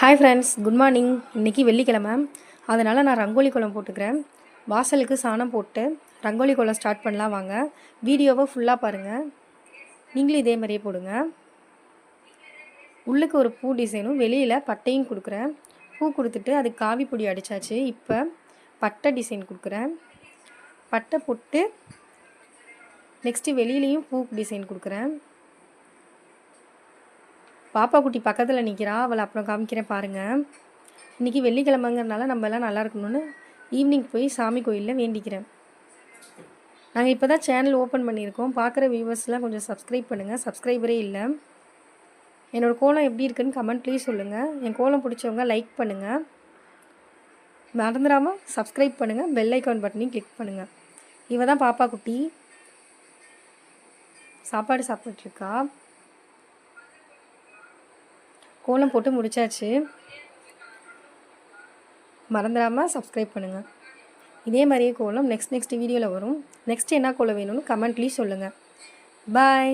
Hi friends, good morning. இன்றைக்கி வெள்ளிக்கிழமை, அதனால் நான் ரங்கோலி கோலம் போட்டுக்கிறேன். வாசலுக்கு சாணம் போட்டு ரங்கோலி கோலம் ஸ்டார்ட் பண்ணலாம் வாங்க. வீடியோவை ஃபுல்லாக பாருங்கள். நீங்களும் இதே மாதிரியே போடுங்க. உள்ளுக்கு ஒரு பூ டிசைனும் வெளியில் பட்டையும் கொடுக்குறேன். பூ கொடுத்துட்டு அதுக்கு காவி பொடி அடித்தாச்சு. இப்போ பட்டை டிசைன் கொடுக்குறேன். பட்டை போட்டு நெக்ஸ்ட்டு வெளியிலையும் பூ டிசைன் கொடுக்குறேன். பாப்பா குட்டி பக்கத்தில் நிற்கிறா, அவளை அப்புறம் காமிக்கிறேன் பாருங்கள். இன்றைக்கி வெள்ளிக்கிழமைங்கிறனால நம்ம எல்லாம் நல்லா இருக்கணும்னு ஈவினிங் போய் சாமி கோயிலில் வேண்டிக்கிறேன். நாங்கள் இப்போ தான் சேனல் ஓப்பன் பண்ணியிருக்கோம். பார்க்குற வியூவர்ஸ்லாம் கொஞ்சம் சப்ஸ்கிரைப் பண்ணுங்கள். சப்ஸ்கிரைபரே இல்லை. என்னோடய கோலம் எப்படி இருக்குன்னு கமெண்ட்லேயே சொல்லுங்கள். என் கோலம் பிடிச்சவங்க லைக் பண்ணுங்கள். மறந்துடாமல் சப்ஸ்கிரைப் பண்ணுங்கள். பெல் ஐக்கான் பட்டனையும் கிளிக் பண்ணுங்கள். இவ தான் பாப்பா குட்டி சாப்பாடு சாப்பிட்டுருக்கா. கோலம் போட்டு முடிச்சாச்சு. மறந்துடாமல் சப்ஸ்கிரைப் பண்ணுங்கள். இதே மாதிரியே கோலம் நெக்ஸ்ட் வீடியோவில் வரும். நெக்ஸ்ட் என்ன கோலம் வேணும்னு கமெண்ட்லேயும் சொல்லுங்கள். பாய்.